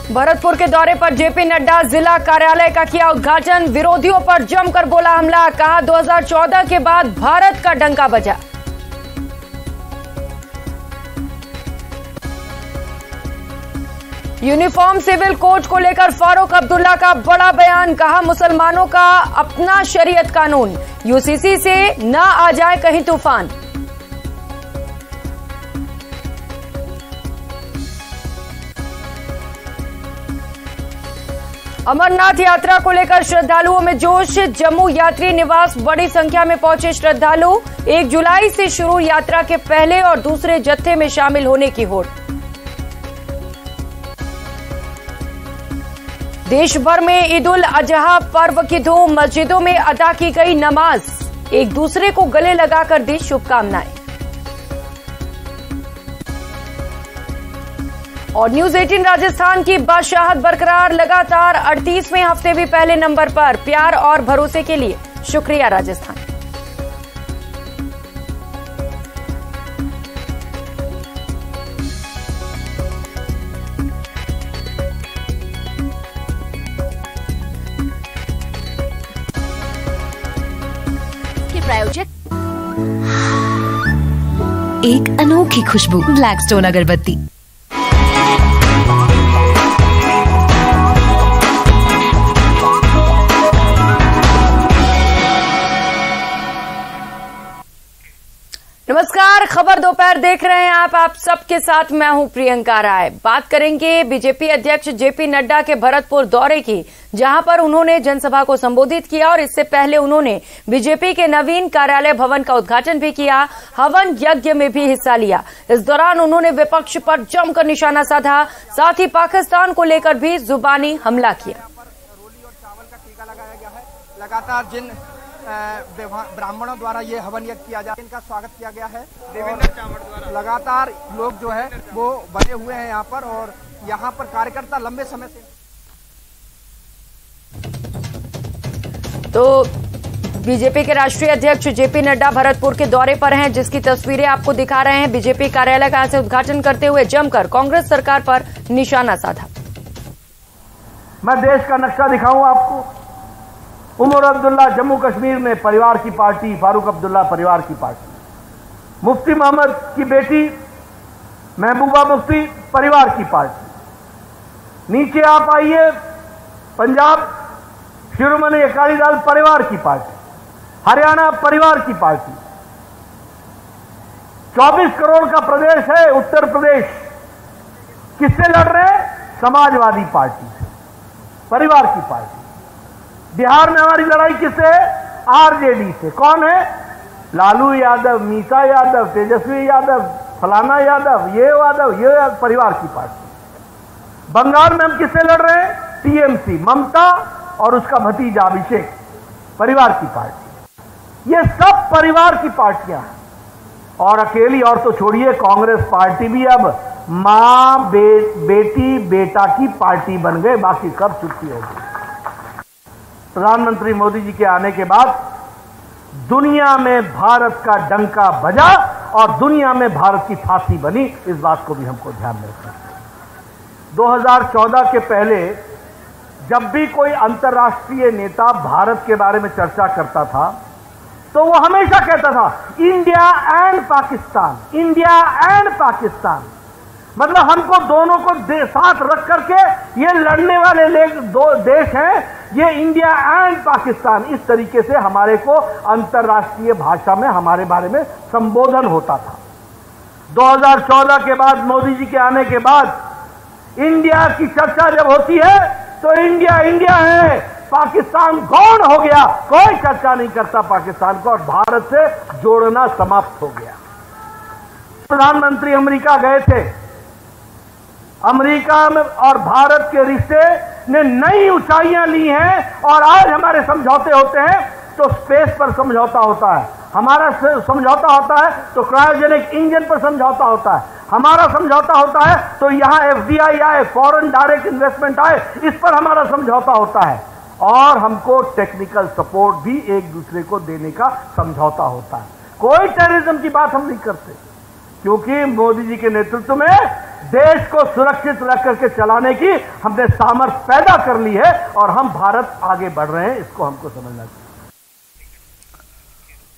भरतपुर के दौरे पर जेपी नड्डा जिला कार्यालय का किया उद्घाटन। विरोधियों पर जमकर बोला हमला, कहा 2014 के बाद भारत का डंका बजा। यूनिफॉर्म सिविल कोड को लेकर फारूक अब्दुल्ला का बड़ा बयान, कहा मुसलमानों का अपना शरीयत कानून, यूसीसी से न आ जाए कहीं तूफान। अमरनाथ यात्रा को लेकर श्रद्धालुओं में जोश, जम्मू यात्री निवास बड़ी संख्या में पहुंचे श्रद्धालु। 1 जुलाई से शुरू यात्रा के पहले और दूसरे जत्थे में शामिल होने की होड़। देश भर में ईद उल अजहा पर्व की धूम, मस्जिदों में अदा की गई नमाज, एक दूसरे को गले लगाकर दी शुभकामनाएं। और न्यूज 18 राजस्थान की बादशाहत बरकरार, लगातार 38वें हफ्ते भी पहले नंबर पर। प्यार और भरोसे के लिए शुक्रिया राजस्थान। के प्रायोजक एक अनोखी खुशबू ब्लैकस्टोन अगरबत्ती। नमस्कार, खबर दोपहर देख रहे हैं आप सबके साथ मैं हूं प्रियंका राय। बात करेंगे बीजेपी अध्यक्ष जेपी नड्डा के भरतपुर दौरे की, जहां पर उन्होंने जनसभा को संबोधित किया और इससे पहले उन्होंने बीजेपी के नवीन कार्यालय भवन का उद्घाटन भी किया, हवन यज्ञ में भी हिस्सा लिया। इस दौरान उन्होंने विपक्ष पर जमकर निशाना साधा, साथ ही पाकिस्तान को लेकर भी जुबानी हमला किया। रोली और चावल का टीका लगाया गया है। लगातार जिन ब्राह्मणों द्वारा ये हवन यज्ञ किया जा, इनका स्वागत किया गया है। देवेंद्र चावड़ द्वारा लगातार लोग जो है वो बने हुए हैं यहाँ पर, और यहाँ पर कार्यकर्ता लंबे समय से। तो बीजेपी के राष्ट्रीय अध्यक्ष जेपी नड्डा भरतपुर के दौरे पर हैं, जिसकी तस्वीरें आपको दिखा रहे हैं। बीजेपी कार्यालय का से उद्घाटन करते हुए जमकर कांग्रेस सरकार पर निशाना साधा। मैं देश का नक्शा दिखाऊं आपको। उमर अब्दुल्ला जम्मू कश्मीर में परिवार की पार्टी, फारूक अब्दुल्ला परिवार की पार्टी। मुफ्ती मोहम्मद की बेटी महबूबा मुफ्ती परिवार की पार्टी। नीचे आप आइए, पंजाब शिरोमणि अकाली दल परिवार की पार्टी, हरियाणा परिवार की पार्टी। 24 करोड़ का प्रदेश है उत्तर प्रदेश। किससे लड़ रहे हैं? समाजवादी पार्टी से, परिवार की पार्टी। बिहार में हमारी लड़ाई किससे है? आरजेडी से। कौन है? लालू यादव, मीसा यादव, तेजस्वी यादव, फलाना यादव, ये परिवार की पार्टी। बंगाल में हम किससे लड़ रहे हैं? टीएमसी, ममता और उसका भतीजा अभिषेक, परिवार की पार्टी। ये सब परिवार की पार्टियां हैं। और अकेली और तो छोड़िए, कांग्रेस पार्टी भी अब मां बेटी बेटा की पार्टी बन गए, बाकी कब छुट्टी होगी। प्रधानमंत्री मोदी जी के आने के बाद दुनिया में भारत का डंका बजा और दुनिया में भारत की फांसी बनी, इस बात को भी हमको ध्यान में रखना चाहिए। 2014 के पहले जब भी कोई अंतर्राष्ट्रीय नेता भारत के बारे में चर्चा करता था तो वो हमेशा कहता था India and Pakistan, India and Pakistan. मतलब हमको दोनों को साथ रख करके ये लड़ने वाले दो देश हैं, ये इंडिया एंड पाकिस्तान। इस तरीके से हमारे को अंतर्राष्ट्रीय भाषा में हमारे बारे में संबोधन होता था। 2014 के बाद, मोदी जी के आने के बाद इंडिया की चर्चा जब होती है तो इंडिया इंडिया है, पाकिस्तान गौण हो गया, कोई चर्चा नहीं करता पाकिस्तान को, और भारत से जोड़ना समाप्त हो गया। प्रधानमंत्री अमेरिका गए थे। अमेरिका में और भारत के रिश्ते ने नई ऊंचाइयां ली हैं, और आज हमारे समझौते होते हैं तो स्पेस पर समझौता होता है, हमारा समझौता होता है तो क्रायोजेनिक इंजन पर समझौता होता है, हमारा समझौता होता है तो यहां एफडीआई आए, फॉरेन डायरेक्ट इन्वेस्टमेंट आए, इस पर हमारा समझौता होता है। और हमको टेक्निकल सपोर्ट भी एक दूसरे को देने का समझौता होता है। कोई टेररिज्म की बात हम नहीं करते। क्योंकि मोदी जी के नेतृत्व में देश को सुरक्षित रख करके चलाने की हमने सामर्थ्य पैदा कर ली है और हम भारत आगे बढ़ रहे हैं, इसको हमको समझना चाहिए।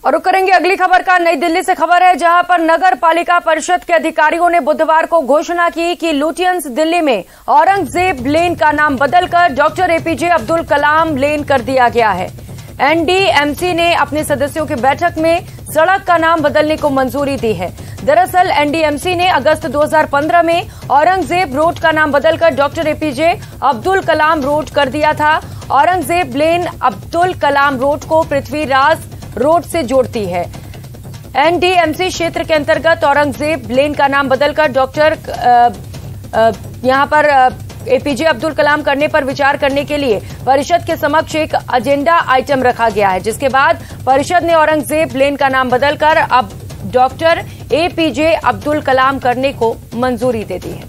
और रुक करेंगे अगली खबर का। नई दिल्ली से खबर है, जहां पर नगर पालिका परिषद के अधिकारियों ने बुधवार को घोषणा की कि लुटियंस दिल्ली में औरंगजेब लेन का नाम बदलकर डॉक्टर एपीजे अब्दुल कलाम लेन कर दिया गया है। एनडीएमसी ने अपने सदस्यों की बैठक में सड़क का नाम बदलने को मंजूरी दी है। दरअसल एनडीएमसी ने अगस्त 2015 में औरंगजेब रोड का नाम बदलकर doctor APJ Abdul Kalam road कर दिया था। औरंगजेब लेन अब्दुल कलाम रोड को पृथ्वीराज रोड से जोड़ती है। एनडीएमसी क्षेत्र के अंतर्गत औरंगजेब लेन का नाम बदलकर डॉक्टर यहां पर एपीजे अब्दुल कलाम करने पर विचार करने के लिए परिषद के समक्ष एक एजेंडा आइटम रखा गया है, जिसके बाद परिषद ने औरंगजेब लेन का नाम बदलकर अब डॉक्टर एपीजे अब्दुल कलाम करने को मंजूरी दे दी है।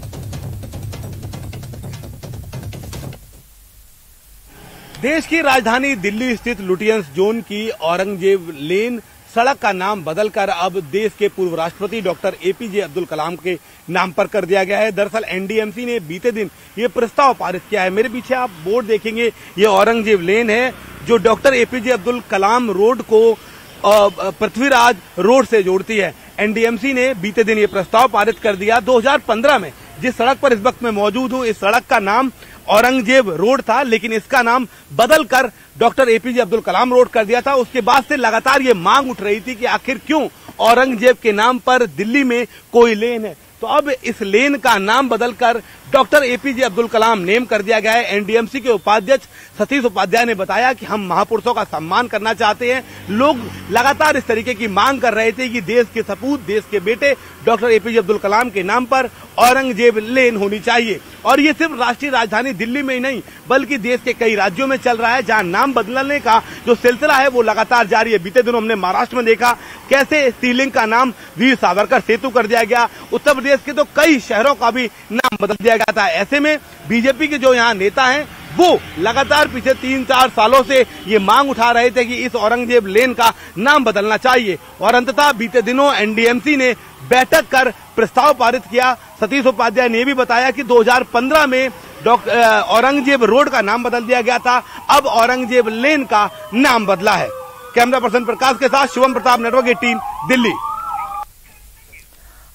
देश की राजधानी दिल्ली स्थित लुटियंस जोन की औरंगजेब लेन सड़क का नाम बदलकर अब देश के पूर्व राष्ट्रपति डॉक्टर एपीजे अब्दुल कलाम के नाम पर कर दिया गया है। दरअसल एनडीएमसी ने बीते दिन ये प्रस्ताव पारित किया है। मेरे पीछे आप बोर्ड देखेंगे, ये औरंगजेब लेन है जो doctor APJ Abdul Kalam road को पृथ्वीराज रोड से जोड़ती है। एनडीएमसी ने बीते दिन ये प्रस्ताव पारित कर दिया। 2015 में जिस सड़क पर इस वक्त मैं मौजूद हूं, इस सड़क का नाम औरंगजेब रोड था, लेकिन इसका नाम बदलकर doctor APJ Abdul Kalam road कर दिया था। उसके बाद से लगातार ये मांग उठ रही थी कि आखिर क्यों औरंगजेब के नाम पर दिल्ली में कोई लेन है। तो अब इस लेन का नाम बदलकर doctor APJ Abdul Kalam name कर दिया गया है। एनडीएमसी के उपाध्यक्ष सतीश उपाध्याय ने बताया कि हम महापुरुषों का सम्मान करना चाहते हैं। लोग लगातार इस तरीके की मांग कर रहे थे कि देश के सपूत, देश के बेटे डॉक्टर एपीजे अब्दुल कलाम के नाम पर औरंगजेब लेन होनी चाहिए। और ये सिर्फ राष्ट्रीय राजधानी दिल्ली में ही नहीं, बल्कि देश के कई राज्यों में चल रहा है, जहां नाम बदलने का जो सिलसिला है वो लगातार जारी है। बीते दिनों हमने महाराष्ट्र में देखा कैसे सीलिंग का नाम वीर सावरकर सेतु कर दिया गया। उत्तर प्रदेश के तो कई शहरों का भी नाम बदल दिया गया था। ऐसे में बीजेपी के जो यहाँ नेता हैं वो लगातार पिछले 3-4 सालों से ये मांग उठा रहे थे कि इस औरंगजेब लेन का नाम बदलना चाहिए। और अंततः बीते दिनों एनडीएमसी ने बैठक कर प्रस्ताव पारित किया। सतीश उपाध्याय ने भी बताया कि 2015 में औरंगजेब रोड का नाम बदल दिया गया था, अब औरंगजेब लेन का नाम बदला है। कैमरा पर्सन प्रकाश के साथ शिवम प्रताप, नेटवर्क 18, दिल्ली।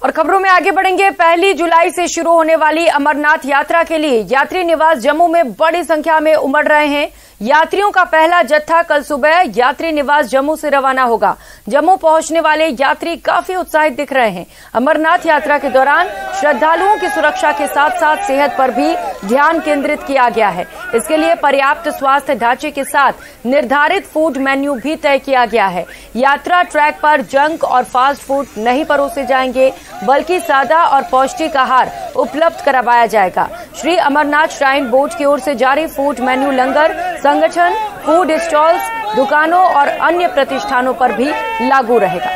और खबरों में आगे बढ़ेंगे। 1 जुलाई से शुरू होने वाली अमरनाथ यात्रा के लिए यात्री निवास जम्मू में बड़ी संख्या में उमड़ रहे हैं। यात्रियों का पहला जत्था कल सुबह यात्री निवास जम्मू से रवाना होगा। जम्मू पहुंचने वाले यात्री काफी उत्साहित दिख रहे हैं। अमरनाथ यात्रा के दौरान श्रद्धालुओं की सुरक्षा के साथ साथ सेहत पर भी ध्यान केंद्रित किया गया है। इसके लिए पर्याप्त स्वास्थ्य ढांचे के साथ निर्धारित फूड मेन्यू भी तय किया गया है। यात्रा ट्रैक पर जंक और फास्ट फूड नहीं परोसे जाएंगे, बल्कि सादा और पौष्टिक आहार उपलब्ध करवाया जाएगा। श्री अमरनाथ श्राइन बोर्ड की ओर से जारी फूड मेन्यू लंगर संगठन, फूड स्टॉल्स, दुकानों और अन्य प्रतिष्ठानों पर भी लागू रहेगा।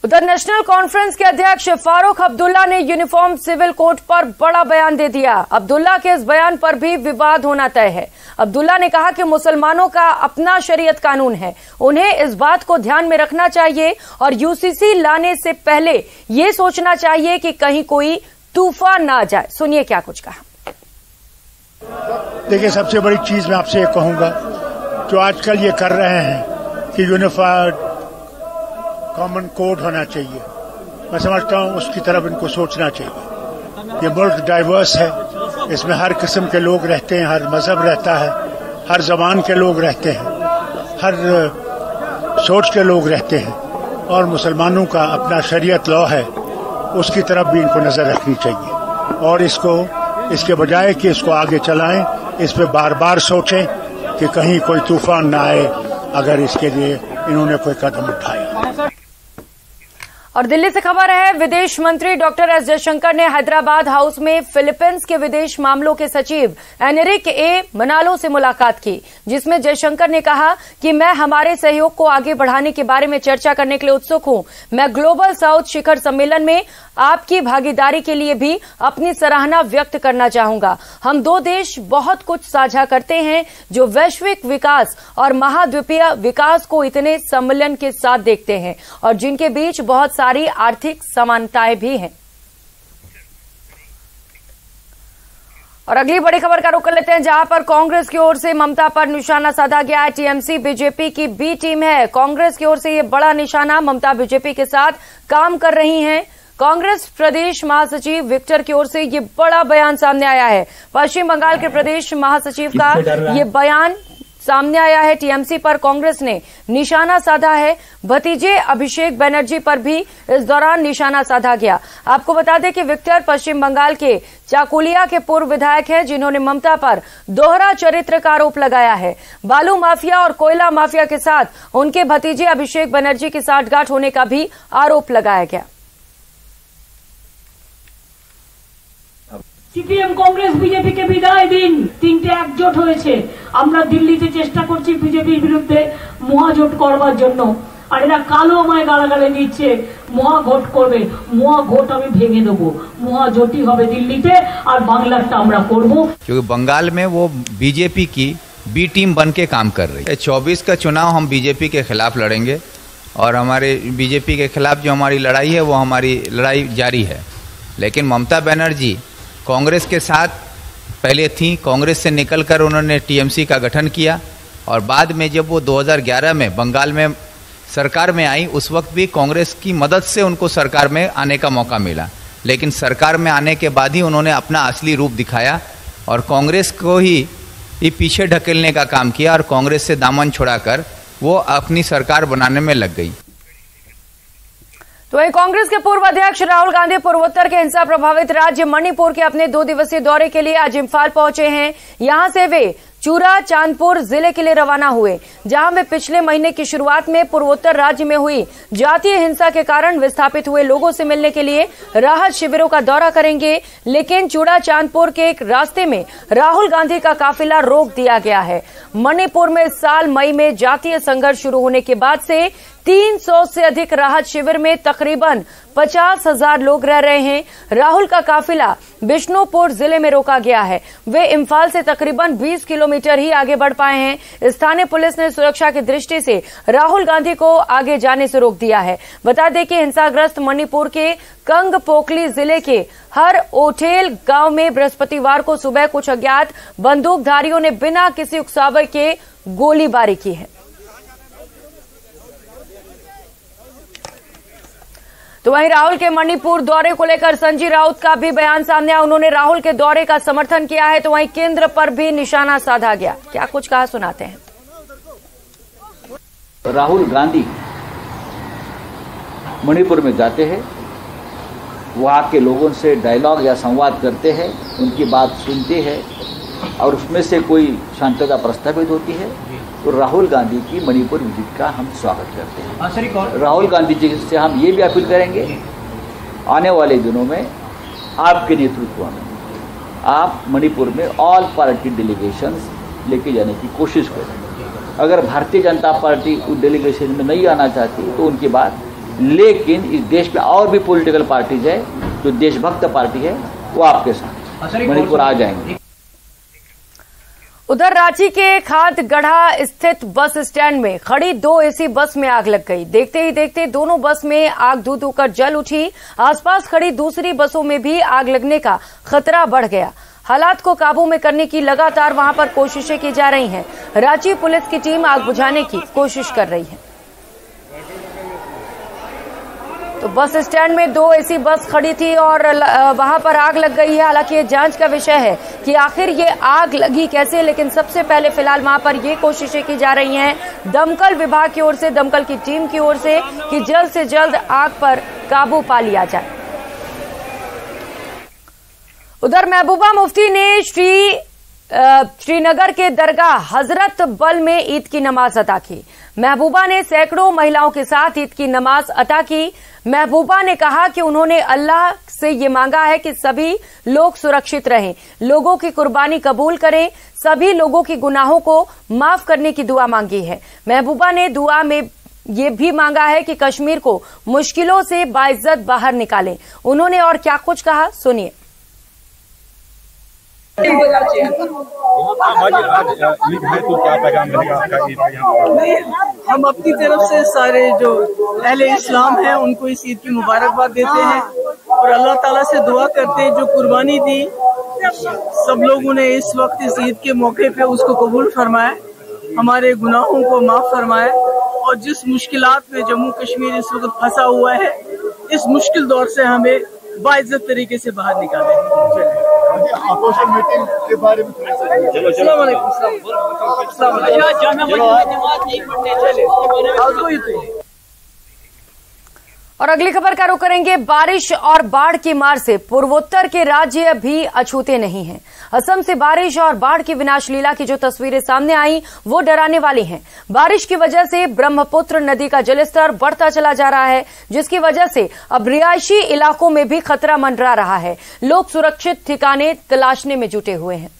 उधर नेशनल कॉन्फ्रेंस के अध्यक्ष फारूक अब्दुल्ला ने यूनिफॉर्म सिविल कोड पर बड़ा बयान दे दिया। अब्दुल्ला के इस बयान पर भी विवाद होना तय है। अब्दुल्ला ने कहा कि मुसलमानों का अपना शरीयत कानून है, उन्हें इस बात को ध्यान में रखना चाहिए और यूसीसी लाने से पहले ये सोचना चाहिए कि कहीं कोई तूफान ना आ जाए। सुनिए क्या कुछ कहा। देखिए, सबसे बड़ी चीज मैं आपसे ये कहूंगा, जो आजकल ये कर रहे हैं कि यूनिफाइड कॉमन कोड होना चाहिए, मैं समझता हूं उसकी तरफ इनको सोचना चाहिए। ये मुल्क डाइवर्स है, इसमें हर किस्म के लोग रहते हैं, हर मजहब रहता है, हर जबान के लोग रहते हैं, हर सोच के लोग रहते हैं, और मुसलमानों का अपना शरीयत लॉ है, उसकी तरफ भी इनको नजर रखनी चाहिए। और इसके बजाय कि इसको आगे चलाएं, इस पे बार बार सोचें कि कहीं कोई तूफान ना आए अगर इसके लिए इन्होंने कोई कदम उठाया। और दिल्ली से खबर है, विदेश मंत्री डॉक्टर एस जयशंकर ने हैदराबाद हाउस में फिलीपींस के विदेश मामलों के सचिव एनरिक ए मनालो से मुलाकात की, जिसमें जयशंकर ने कहा कि मैं हमारे सहयोग को आगे बढ़ाने के बारे में चर्चा करने के लिए उत्सुक हूं। मैं ग्लोबल साउथ शिखर सम्मेलन में आपकी भागीदारी के लिए भी अपनी सराहना व्यक्त करना चाहूंगा। हम दो देश बहुत कुछ साझा करते हैं जो वैश्विक विकास और महाद्वीपीय विकास को इतने सम्मेलन के साथ देखते हैं और जिनके बीच बहुत सारी आर्थिक समानताएं भी हैं। और अगली बड़ी खबर का रुख कर लेते हैं, जहां पर कांग्रेस की ओर से ममता पर निशाना साधा गया है। टीएमसी बीजेपी की बी टीम है। कांग्रेस की ओर से ये बड़ा निशाना, ममता बीजेपी के साथ काम कर रही हैं। कांग्रेस प्रदेश महासचिव विक्टर की ओर से ये बड़ा बयान सामने आया है। पश्चिम बंगाल के प्रदेश महासचिव का ये बयान सामने आया है। टीएमसी पर कांग्रेस ने निशाना साधा है। भतीजे अभिषेक बनर्जी पर भी इस दौरान निशाना साधा गया। आपको बता दें कि विक्टर पश्चिम बंगाल के चाकुलिया के पूर्व विधायक हैं, जिन्होंने ममता पर दोहरा चरित्र का आरोप लगाया है। बालू माफिया और कोयला माफिया के साथ उनके भतीजे अभिषेक बनर्जी की साठगांठ होने का भी आरोप लगाया गया। সিপিএম কংগ্রেস বিজেপিকে বিদায় দিন। তিনটে একজোট হয়েছে, আমরা দিল্লিতে চেষ্টা করছি বিজেপির বিরুদ্ধে মহাজোট করবার জন্য। আর এরা কালো আমায় গালাগালে দিচ্ছে, মহাজোট করবে। মহাজোট আমি ভেঙে দেবো, মহাজোটই হবে দিল্লিতে, আর বাংলারটা আমরা করব। क्योंकि बंगाल में वो बीजेपी की बी टीम बन के काम कर रही है। 24 का चुनाव हम बीजेपी के खिलाफ लड़ेंगे और हमारे बीजेपी के खिलाफ जो हमारी लड़ाई है वो हमारी लड़ाई जारी है। लेकिन ममता बनर्जी कांग्रेस के साथ पहले थी, कांग्रेस से निकलकर उन्होंने टीएमसी का गठन किया और बाद में जब वो 2011 में बंगाल में सरकार में आई, उस वक्त भी कांग्रेस की मदद से उनको सरकार में आने का मौका मिला। लेकिन सरकार में आने के बाद ही उन्होंने अपना असली रूप दिखाया और कांग्रेस को ही पीछे ढकेलने का काम किया और कांग्रेस से दामन छुड़ाकर वो अपनी सरकार बनाने में लग गई। तो वहीं कांग्रेस के पूर्व अध्यक्ष राहुल गांधी पूर्वोत्तर के हिंसा प्रभावित राज्य मणिपुर के अपने 2 दिवसीय दौरे के लिए आज इम्फाल पहुंचे हैं। यहां से वे चूरा चांदपुर जिले के लिए रवाना हुए, जहां वे पिछले महीने की शुरुआत में पूर्वोत्तर राज्य में हुई जातीय हिंसा के कारण विस्थापित हुए लोगों से मिलने के लिए राहत शिविरों का दौरा करेंगे। लेकिन चूरा चांदपुर के एक रास्ते में राहुल गांधी का काफिला रोक दिया गया है। मणिपुर में इस साल मई में जातीय संघर्ष शुरू होने के बाद से 300 से अधिक राहत शिविर में तकरीबन 50,000 लोग रह रहे हैं। राहुल का काफिला बिष्णुपुर जिले में रोका गया है। वे इम्फाल से तकरीबन 20 किलोमीटर ही आगे बढ़ पाए हैं। स्थानीय पुलिस ने सुरक्षा की दृष्टि से राहुल गांधी को आगे जाने से रोक दिया है। बता दें कि हिंसाग्रस्त मणिपुर के कंगपोकली जिले के हर ओठेल गांव में बृहस्पतिवार को सुबह कुछ अज्ञात बंदूकधारियों ने बिना किसी उकसावे के गोलीबारी की है। तो वहीं राहुल के मणिपुर दौरे को लेकर संजय राउत का भी बयान सामने आया। उन्होंने राहुल के दौरे का समर्थन किया है। तो वहीं केंद्र पर भी निशाना साधा गया। क्या कुछ कहा, सुनाते हैं। राहुल गांधी मणिपुर में जाते हैं, वहां के लोगों से डायलॉग या संवाद करते हैं, उनकी बात सुनते हैं और उसमें से कोई शांतता प्रस्तावित होती है तो राहुल गांधी की मणिपुर विजिट का हम स्वागत करते हैं। राहुल गांधी जी से हम ये भी अपील करेंगे, आने वाले दिनों में आपके नेतृत्व में आप मणिपुर में ऑल पार्टी डेलीगेशंस लेके जाने की कोशिश करें। अगर भारतीय जनता पार्टी उस डेलीगेशन में नहीं आना चाहती तो उनकी बात, लेकिन इस देश में और भी पॉलिटिकल पार्टीज है जो देशभक्त पार्टी है, वो आपके साथ मणिपुर आ जाएंगे। उधर रांची के खादगढ़ा स्थित बस स्टैंड में खड़ी 2 एसी बस में आग लग गई। देखते ही देखते दोनों बस में आग धू कर जल उठी। आसपास खड़ी दूसरी बसों में भी आग लगने का खतरा बढ़ गया। हालात को काबू में करने की लगातार वहां पर कोशिशें की जा रही हैं। रांची पुलिस की टीम आग बुझाने की कोशिश कर रही है। तो बस स्टैंड में 2 एसी बस खड़ी थी और वहां पर आग लग गई है। हालांकि ये जांच का विषय है कि आखिर ये आग लगी कैसे, लेकिन सबसे पहले फिलहाल वहां पर ये कोशिशें की जा रही हैं दमकल विभाग की ओर से, दमकल की टीम की ओर से, कि जल्द से जल्द आग पर काबू पा लिया जाए। उधर महबूबा मुफ्ती ने श्री श्रीनगर के दरगाह हजरत बल में ईद की नमाज अदा की। महबूबा ने सैकड़ों महिलाओं के साथ ईद की नमाज अदा की। महबूबा ने कहा कि उन्होंने अल्लाह से ये मांगा है कि सभी लोग सुरक्षित रहें, लोगों की कुर्बानी कबूल करें, सभी लोगों की गुनाहों को माफ करने की दुआ मांगी है। महबूबा ने दुआ में ये भी मांगा है कि कश्मीर को मुश्किलों से बाइज्जत बाहर निकालें। उन्होंने और क्या कुछ कहा, सुनिए। ईद है तो क्या पैगाम रहेगा आपका? हम अपनी तरफ से सारे जो अहले इस्लाम हैं उनको इस ईद की मुबारकबाद देते हैं और अल्लाह ताला से दुआ करते हैं जो कुर्बानी दी सब लोगों ने इस वक्त इस ईद के मौके पे उसको कबूल फरमाए, हमारे गुनाहों को माफ फरमाए और जिस मुश्किलात में जम्मू कश्मीर इस वक्त फंसा हुआ है इस मुश्किल दौर से हमें बाइज्जत तरीके से बाहर निकाले। सोशल मीटिंग के बारे में और अगली खबर का रुख करेंगे। बारिश और बाढ़ की मार से पूर्वोत्तर के राज्य भी अछूते नहीं हैं। असम से बारिश और बाढ़ की विनाश लीला की जो तस्वीरें सामने आई वो डराने वाली हैं। बारिश की वजह से ब्रह्मपुत्र नदी का जलस्तर बढ़ता चला जा रहा है, जिसकी वजह से अब रिहायशी इलाकों में भी खतरा मंडरा रहा है। लोग सुरक्षित ठिकाने तलाशने में जुटे हुए हैं।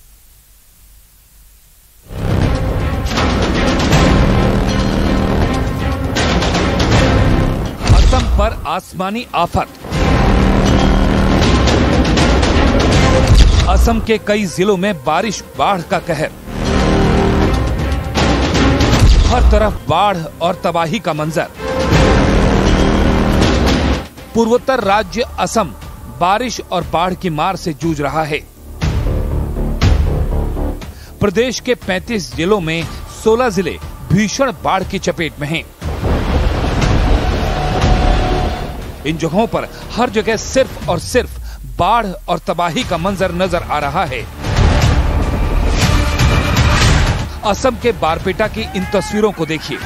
असम पर आसमानी आफत। असम के कई जिलों में बारिश बाढ़ का कहर। हर तरफ बाढ़ और तबाही का मंजर। पूर्वोत्तर राज्य असम बारिश और बाढ़ की मार से जूझ रहा है। प्रदेश के 35 जिलों में 16 जिले भीषण बाढ़ की चपेट में हैं। इन जगहों पर हर जगह सिर्फ और सिर्फ बाढ़ और तबाही का मंजर नजर आ रहा है। असम के बारपेटा की इन तस्वीरों को देखिए।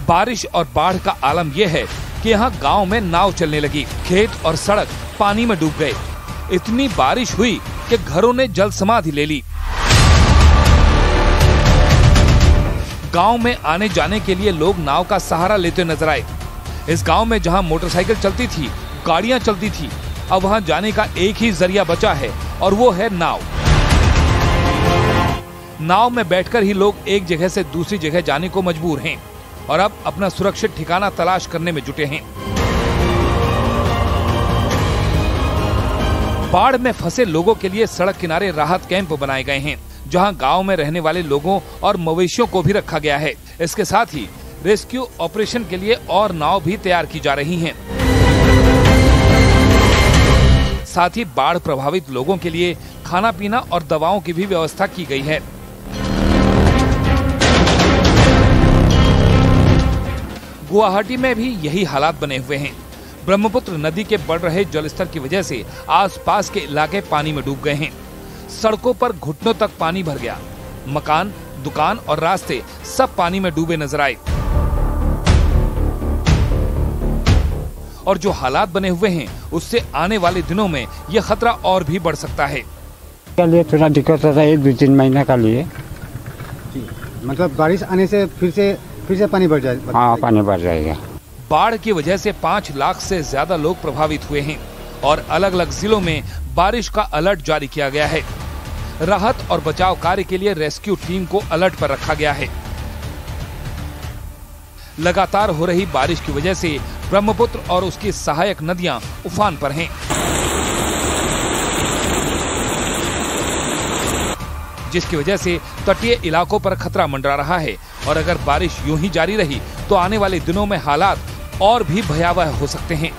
बारिश और बाढ़ का आलम यह है कि यहाँ गांव में नाव चलने लगी, खेत और सड़क पानी में डूब गए। इतनी बारिश हुई कि घरों ने जल समाधि ले ली। गांव में आने जाने के लिए लोग नाव का सहारा लेते नजर आए। इस गांव में जहां मोटरसाइकिल चलती थी, गाड़ियां चलती थी, अब वहां जाने का एक ही जरिया बचा है और वो है नाव। नाव में बैठकर ही लोग एक जगह से दूसरी जगह जाने को मजबूर हैं और अब अपना सुरक्षित ठिकाना तलाश करने में जुटे हैं। बाढ़ में फंसे लोगों के लिए सड़क किनारे राहत कैंप बनाए गए हैं, जहां गांव में रहने वाले लोगों और मवेशियों को भी रखा गया है। इसके साथ ही रेस्क्यू ऑपरेशन के लिए और नाव भी तैयार की जा रही हैं। साथ ही बाढ़ प्रभावित लोगों के लिए खाना पीना और दवाओं की भी व्यवस्था की गई है। गुवाहाटी में भी यही हालात बने हुए हैं। ब्रह्मपुत्र नदी के बढ़ रहे जलस्तर की वजह से आसपास के इलाके पानी में डूब गए हैं। सड़कों पर घुटनों तक पानी भर गया। मकान, दुकान और रास्ते सब पानी में डूबे नजर आए। और जो हालात बने हुए हैं उससे आने वाले दिनों में यह खतरा और भी बढ़ सकता है। के लिए थोड़ा दिक्कत होता है 1-2-3 महीने का लिए। मतलब बारिश आने से फिर से पानी बढ़ जाएगा। हाँ, पानी बढ़ जाएगा। बाढ़ की वजह से 5 लाख से ज्यादा लोग प्रभावित हुए हैं और अलग अलग जिलों में बारिश का अलर्ट जारी किया गया है। राहत और बचाव कार्य के लिए रेस्क्यू टीम को अलर्ट पर रखा गया है। लगातार हो रही बारिश की वजह से ब्रह्मपुत्र और उसकी सहायक नदियां उफान पर हैं, जिसकी वजह से तटीय इलाकों पर खतरा मंडरा रहा है। और अगर बारिश यूं ही जारी रही तो आने वाले दिनों में हालात और भी भयावह हो सकते हैं।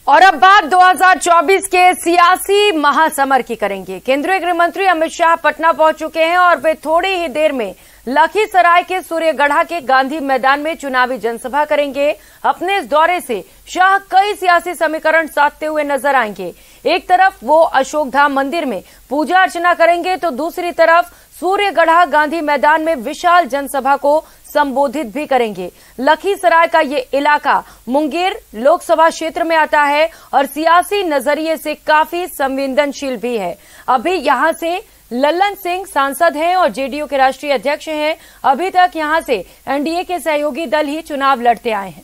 और अब बात 2024 के सियासी महासमर की करेंगे। केंद्रीय गृह मंत्री अमित शाह पटना पहुंच चुके हैं और वे थोड़ी ही देर में लखीसराय के सूर्यगढ़ा के गांधी मैदान में चुनावी जनसभा करेंगे। अपने इस दौरे से शाह कई सियासी समीकरण साधते हुए नजर आएंगे। एक तरफ वो अशोकधाम मंदिर में पूजा अर्चना करेंगे तो दूसरी तरफ सूर्यगढ़ा गांधी मैदान में विशाल जनसभा को संबोधित भी करेंगे। लखीसराय का ये इलाका मुंगेर लोकसभा क्षेत्र में आता है और सियासी नजरिए से काफी संवेदनशील भी है। अभी यहां से लल्लन सिंह सांसद हैं और जेडीयू के राष्ट्रीय अध्यक्ष हैं। अभी तक यहां से एनडीए के सहयोगी दल ही चुनाव लड़ते आए हैं।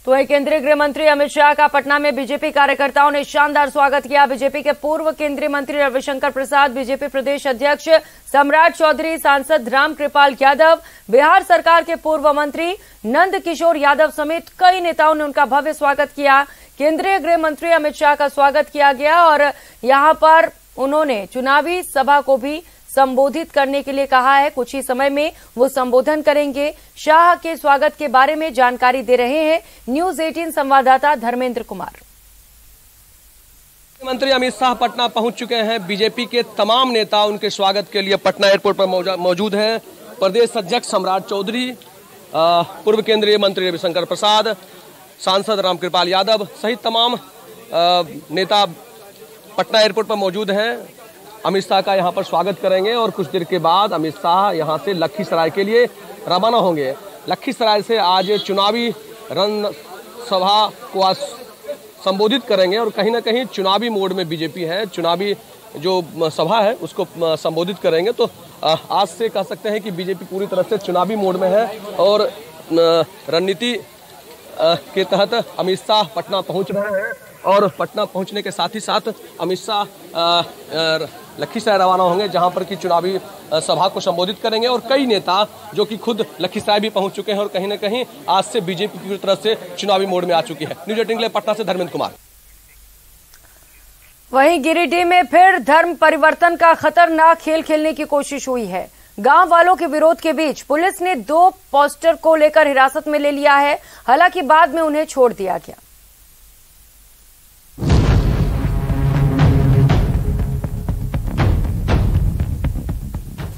तो केंद्रीय गृह मंत्री अमित शाह का पटना में बीजेपी कार्यकर्ताओं ने शानदार स्वागत किया। बीजेपी के पूर्व केंद्रीय मंत्री रविशंकर प्रसाद, बीजेपी प्रदेश अध्यक्ष सम्राट चौधरी, सांसद रामकृपाल यादव, बिहार सरकार के पूर्व मंत्री नंद किशोर यादव समेत कई नेताओं ने उनका भव्य स्वागत किया। केंद्रीय गृह मंत्री अमित शाह का स्वागत किया गया और यहां पर उन्होंने चुनावी सभा को भी संबोधित करने के लिए कहा है। कुछ ही समय में वो संबोधन करेंगे। शाह के स्वागत के बारे में जानकारी दे रहे हैं न्यूज 18 संवाददाता धर्मेंद्र कुमार। मंत्री अमित शाह पटना पहुंच चुके हैं। बीजेपी के तमाम नेता उनके स्वागत के लिए पटना एयरपोर्ट पर मौजूद हैं। प्रदेश अध्यक्ष सम्राट चौधरी, पूर्व केंद्रीय मंत्री रविशंकर प्रसाद, सांसद रामकृपाल यादव सहित तमाम नेता पटना एयरपोर्ट पर मौजूद हैं। अमित शाह का यहां पर स्वागत करेंगे और कुछ देर के बाद अमित शाह यहां से लखीसराय के लिए रवाना होंगे। लखीसराय से आज चुनावी रण सभा को आज संबोधित करेंगे और कहीं ना कहीं चुनावी मोड में बीजेपी है। चुनावी जो सभा है उसको संबोधित करेंगे। तो आज से कह सकते हैं कि बीजेपी पूरी तरह से चुनावी मोड में है और रणनीति के तहत अमित शाह पटना पहुंच रहे हैं और पटना पहुंचने के साथ ही साथ अमित शाह लखीसराय रवाना होंगे, जहां पर की चुनावी सभा को संबोधित करेंगे। और कई नेता जो कि खुद लखीसराय भी पहुंच चुके हैं और कहीं ना कहीं आज से बीजेपी पूरी तरह से चुनावी मोड में आ चुकी है। न्यूज 18 के लिए पटना से धर्मेंद्र कुमार। वहीं गिरिडीह में फिर धर्म परिवर्तन का खतरनाक खेल खेलने की कोशिश हुई है। गांव वालों के विरोध के बीच पुलिस ने 2 पोस्टर को लेकर हिरासत में ले लिया है। हालांकि बाद में उन्हें छोड़ दिया गया।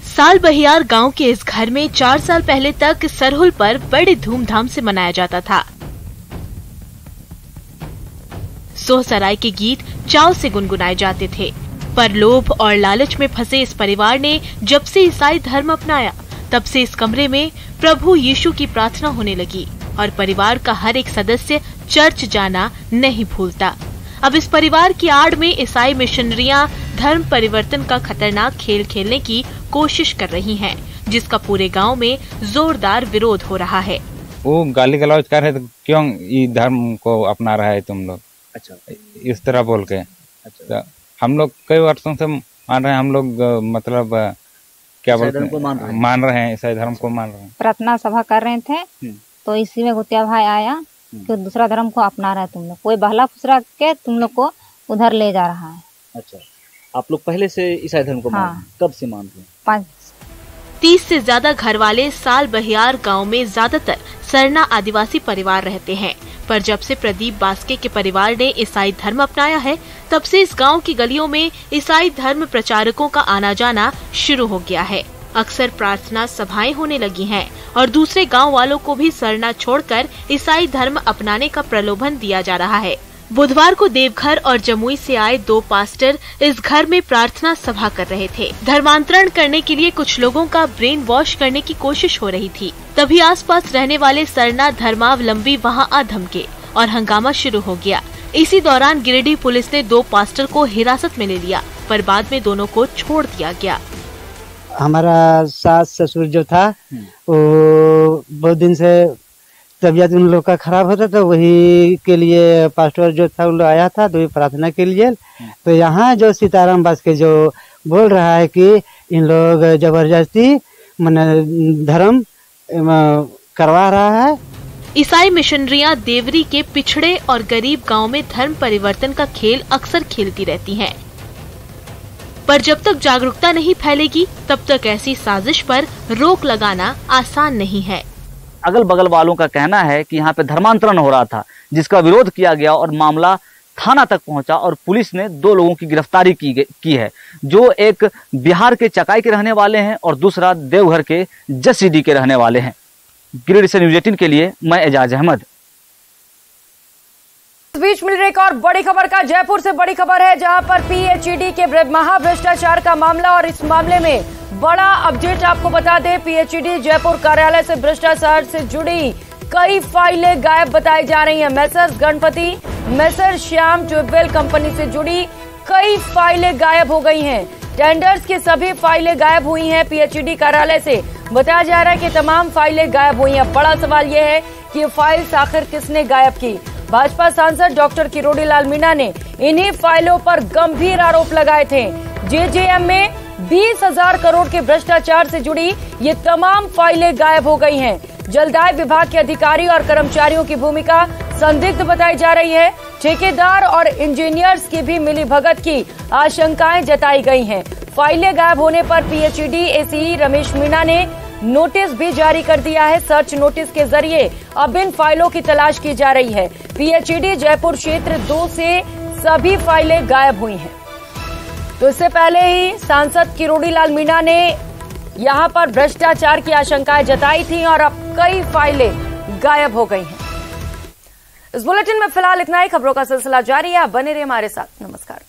साल बहियार गांव के इस घर में 4 साल पहले तक सरहुल पर बड़े धूमधाम से मनाया जाता था। सोहसराय के गीत चाव से गुनगुनाए जाते थे, पर लोभ और लालच में फंसे इस परिवार ने जब से ईसाई धर्म अपनाया तब से इस कमरे में प्रभु यीशु की प्रार्थना होने लगी और परिवार का हर एक सदस्य चर्च जाना नहीं भूलता। अब इस परिवार की आड़ में ईसाई मिशनरियां धर्म परिवर्तन का खतरनाक खेल खेलने की कोशिश कर रही हैं, जिसका पूरे गांव में जोरदार विरोध हो रहा है। वो गाली गलौज कर रहे तो क्यों ये धर्म को अपना रहा है तुम लोग? अच्छा, इस तरह बोल के। अच्छा, तो हम लोग कई वर्षों से मान रहे हैं, हम लोग मतलब क्या बोलते हैं, मान रहे हैं, ईसाई धर्म को मान रहे हैं। प्रार्थना सभा कर रहे थे तो इसी में गुतिया भाई आया कि दूसरा धर्म को अपना रहा है तुम लोग, कोई बहला फुसरा के तुम लोग को उधर ले जा रहा है। अच्छा, आप लोग पहले से ईसाई धर्म को मान कब से मानते हैं? 30 से ज्यादा घर वाले साल बहियार गांव में ज्यादातर सरना आदिवासी परिवार रहते हैं, पर जब से प्रदीप बास्के के परिवार ने ईसाई धर्म अपनाया है तब से इस गांव की गलियों में ईसाई धर्म प्रचारकों का आना जाना शुरू हो गया है। अक्सर प्रार्थना सभाएं होने लगी हैं और दूसरे गांव वालों को भी सरना छोड़कर ईसाई धर्म अपनाने का प्रलोभन दिया जा रहा है। बुधवार को देवघर और जमुई से आए 2 पास्टर इस घर में प्रार्थना सभा कर रहे थे। धर्मांतरण करने के लिए कुछ लोगों का ब्रेन वॉश करने की कोशिश हो रही थी। तभी आसपास रहने वाले सरना धर्मावलंबी वहां आ धमके और हंगामा शुरू हो गया। इसी दौरान गिरिडीह पुलिस ने 2 पास्टर को हिरासत में ले लिया, पर बाद में दोनों को छोड़ दिया गया। हमारा सास ससुर जो था वो बहुत दिन से तबीयत उन लोग का खराब होता था, वही के लिए पास्टर जो था वो आया था तो प्रार्थना के लिए। तो यहाँ जो सीताराम बास्के जो बोल रहा है कि इन लोग जबरदस्ती धर्म करवा रहा है। ईसाई मिशनरियां देवरी के पिछड़े और गरीब गांव में धर्म परिवर्तन का खेल अक्सर खेलती रहती हैं, पर जब तक जागरूकता नहीं फैलेगी तब तक ऐसी साजिश पर रोक लगाना आसान नहीं है। अगल बगल वालों का कहना है कि यहाँ पे धर्मांतरण हो रहा था, जिसका विरोध किया गया और मामला थाना तक पहुंचा और पुलिस ने 2 लोगों की गिरफ्तारी की है, जो एक बिहार के चकाई के रहने वाले हैं और दूसरा देवघर के जसीडी के रहने वाले हैं। गिरिडीह से न्यूज 18 के लिए मैं एजाज अहमद। इस बीच मिल रही एक और बड़ी खबर का जयपुर से बड़ी खबर है, जहां पर पीएचईडी के महाभ्रष्टाचार का मामला और इस मामले में बड़ा अपडेट आपको बता दें। पीएचईडी जयपुर कार्यालय से भ्रष्टाचार से जुड़ी कई फाइलें गायब बताई जा रही हैं। मैसर्स गणपति, मैसर श्याम ट्यूबवेल कंपनी से जुड़ी कई फाइलें गायब हो गई हैं। टेंडर्स की सभी फाइलें गायब हुई हैं। पीएचईडी कार्यालय से बताया जा रहा है कि तमाम फाइलें गायब हुई हैं। बड़ा सवाल यह है कि ये फाइल्स आखिर किसने गायब की। भाजपा सांसद डॉक्टर किरोड़ीलाल मीणा ने इन्हीं फाइलों पर गंभीर आरोप लगाए थे। जेजेएम में 20,000 करोड़ के भ्रष्टाचार से जुड़ी ये तमाम फाइलें गायब हो गई हैं। जलदाय विभाग के अधिकारी और कर्मचारियों की भूमिका संदिग्ध बताई जा रही है। ठेकेदार और इंजीनियर्स की भी मिलीभगत की आशंकाएं जताई गई हैं। फाइलें गायब होने पर पीएचईडी एसीई रमेश मीणा ने नोटिस भी जारी कर दिया है। सर्च नोटिस के जरिए अब इन फाइलों की तलाश की जा रही है। पीएचईडी जयपुर क्षेत्र 2 से सभी फाइलें गायब हुई हैं। तो इससे पहले ही सांसद किरोड़ीलाल मीणा ने यहां पर भ्रष्टाचार की आशंकाएं जताई थी और अब कई फाइलें गायब हो गई हैं। इस बुलेटिन में फिलहाल इतना ही। खबरों का सिलसिला जारी है, आप बने रहिए हमारे साथ। नमस्कार।